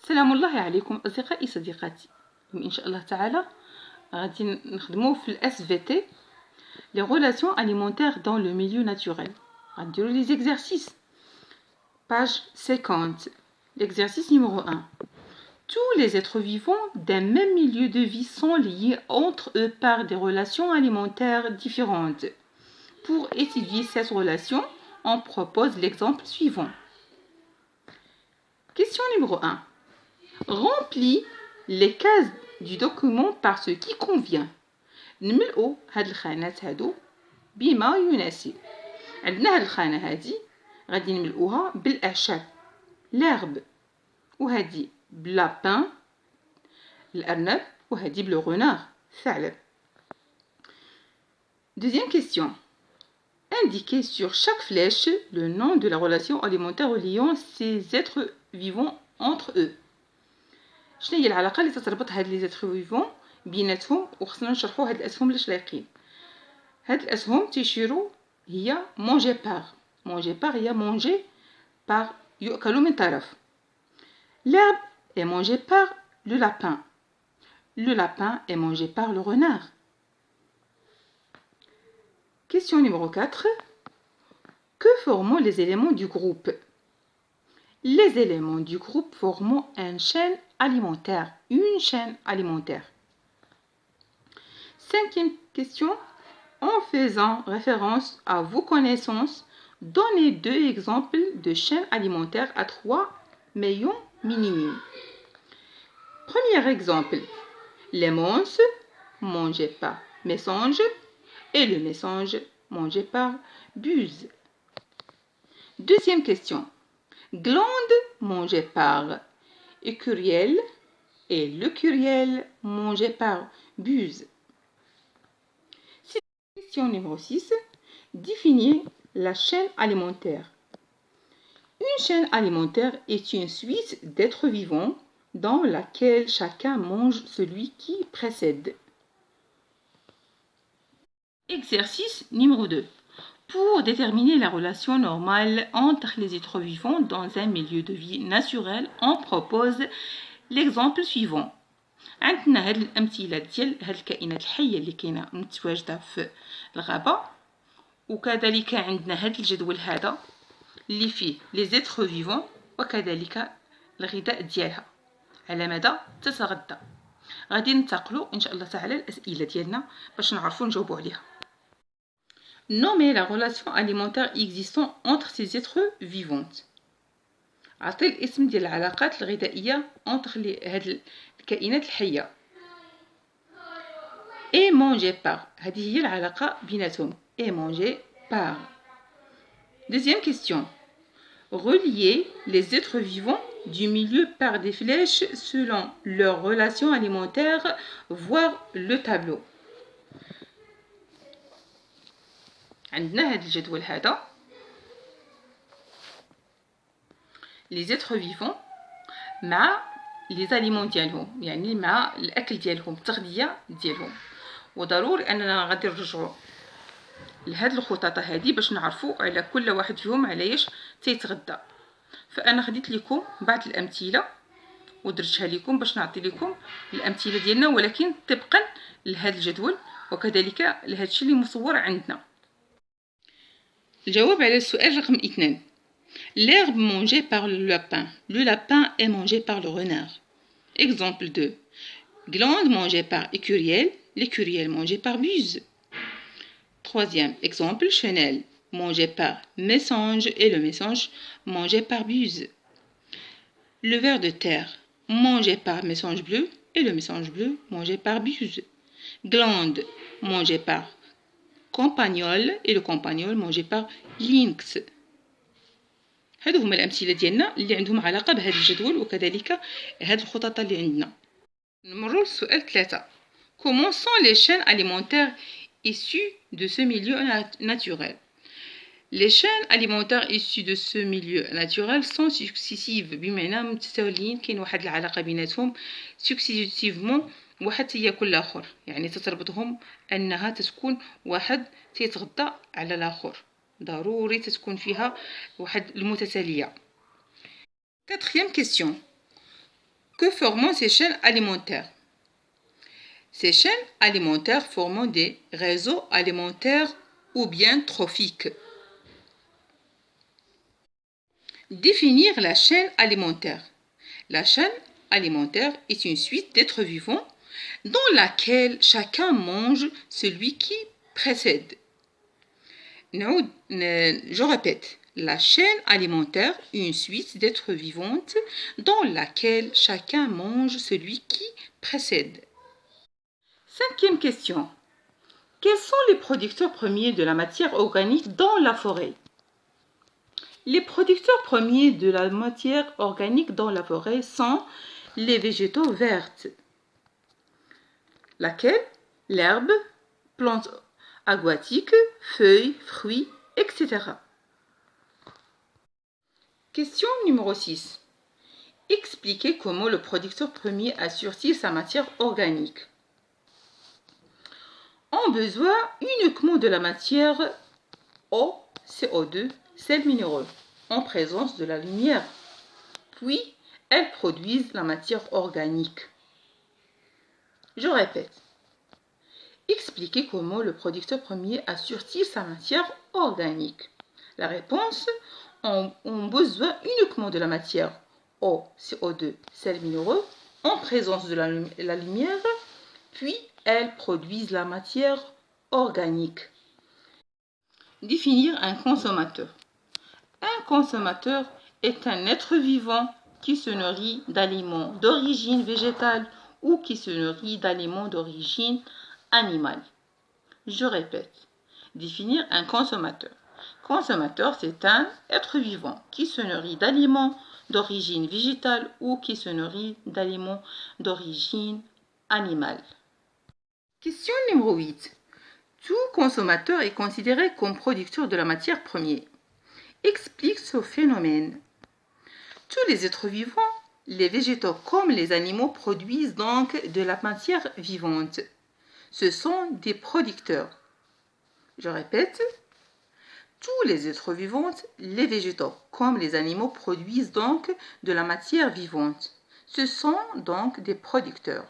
السلام الله عليكم أصدقائي صديقاتي. إن شاء الله تعالى غادي نخدمو في الاس في تي les relations alimentaires dans le milieu naturel. غنديرو les exercices. Page 50. L'exercice numéro 1. Tous les êtres vivants d'un même milieu de vie sont liés entre eux par des relations alimentaires différentes. Pour étudier cette relation, on propose l'exemple suivant. Question numéro 1. Remplis les cases du document par ce qui convient. نملؤوا هاد الخانات هادو بما يناسب. عندنا هاد الخانة هادي غادي نملؤوها بالأعشاب l'herbe وهادي بلابان الأرنب وهادي بالغنار الثعلب. Deuxième question. Indiquez sur chaque flèche le nom de la relation alimentaire liant ces êtres vivants entre eux. شنو هي العلاقة اللي تتربط هاد لي زيتر فيفون بيناتهم وخصنا نشرحوا هاد الاسهم اللي لايقين. هاد الاسهم تيشيروا هي مونجي بار هي مونجي بار يؤكل من طرف. l'herbe est mangé par le lapin est mangé par le renard. Question numéro 4. Que forment les éléments du groupe? Les éléments du groupe forment une chaîne alimentaire. Cinquième question. En faisant référence à vos connaissances, donnez 2 exemples de chaînes alimentaires à 3 maillons minimum. Premier exemple. Les monstres mangés par mésanges et le mésange mangé par buse. Deuxième question. Glande mangée par écuriel et l'écuriel mangé par buse. Question numéro 6. Définir la chaîne alimentaire. Une chaîne alimentaire est une suite d'êtres vivants dans laquelle chacun mange celui qui précède. Exercice numéro 2. Pour déterminer la relation normale entre les êtres vivants dans un milieu de vie naturel, on propose l'exemple suivant. عندنا هاد الأمثلة ديال هاد الكائنات الحية اللي كاينة متواجدة في الغابة، وكذلك عندنا هاد الجدول هذا اللي فيه لي زيتر فيفون وكذلك الغذاء ديالها على مدى تتغذى. غادي ننتقلوا ان شاء الله تعالى الاسئله ديالنا باش نعرفوا نجاوبوا عليها. Nommer la relation alimentaire existant entre ces êtres vivants. عطي الاسم ديال العلاقات الغذائيه entre هاد الكائنات الحيه. Et manger par. هذه هي العلاقه بيناتهم. Et manger par. Deuxième question. Relier les êtres vivants du milieu par des flèches selon leur relation alimentaire, voir le tableau. عندنا هذا الجدول هذا les êtres vivants مع les aliments ديالهم، يعني مع الأكل ديالهم، التغذية ديالهم. وضروري أننا غادي نرجعوا لهاد الخطط هذه باش نعرفوا على كل واحد فيهم علاش تيتغدى. فانا خديت لكم بعض الامثله ودرتها لكم باش نعطي لكم الامثله ديالنا، ولكن طبقا لهذا الجدول وكذلك لهذا الشيء اللي مصور عندنا. الجواب على السؤال رقم 2. L'herbe mangée par le lapin est mangé par le renard. Exemple 2. Glande mangée par écuriel, l'écuriel mangé par buse. Troisième exemple, chenelle mangé par mésange et le mésange mangé par buse. Le ver de terre mangé par mésange bleu et le mésange bleu mangé par buse. Glande mangé par campagnol et le campagnol mangé par lynx. هادو هما الامثله ديالنا اللي عندهم علاقه بهذا الجدول وكذلك هاد الخطط اللي عندنا. نمروا للسؤال 3. Comment sont les chaînes alimentaires issues de ce milieu naturel? Les chaînes alimentaires issues de ce milieu naturel sont successives بمعنى متتاليين، كاين واحد العلاقه بيناتهم successivement واحد تياكل الاخر، يعني تتربطهم انها تكون واحد تيتغذى على الاخر، ضروري تتكون فيها واحد المتتاليه. Quatrième question. Que forment ces chaînes alimentaires? Ces chaînes alimentaires forment des réseaux alimentaires ou bien trophiques. Définir la chaîne alimentaire. La chaîne alimentaire est une suite d'êtres vivants dans laquelle chacun mange celui qui précède. Je répète, la chaîne alimentaire est une suite d'êtres vivants dans laquelle chacun mange celui qui précède. Cinquième question. Quels sont les producteurs premiers de la matière organique dans la forêt? Les producteurs premiers de la matière organique dans la forêt sont les végétaux verts, laquelle l'herbe, plantes aquatiques, feuilles, fruits, etc. Question numéro 6. Expliquez comment le producteur premier assure-t-il sa matière organique. On a besoin uniquement de la matière eau, CO2, sels minéraux, en présence de la lumière. Puis, elles produisent la matière organique. Je répète. Expliquez comment le producteur premier assure-t-il sa matière organique. La réponse, on a besoin uniquement de la matière eau, CO2, sels minéraux, en présence de la lumière, puis elles produisent la matière organique. Définir un consommateur. Un consommateur est un être vivant qui se nourrit d'aliments d'origine végétale ou qui se nourrit d'aliments d'origine animale. Je répète, définir un consommateur. Consommateur, c'est un être vivant qui se nourrit d'aliments d'origine végétale ou qui se nourrit d'aliments d'origine animale. Question numéro 8. Tout consommateur est considéré comme producteur de la matière première. Explique ce phénomène. Tous les êtres vivants, les végétaux comme les animaux, produisent donc de la matière vivante. Ce sont des producteurs. Je répète, tous les êtres vivants, les végétaux comme les animaux, produisent donc de la matière vivante. Ce sont donc des producteurs.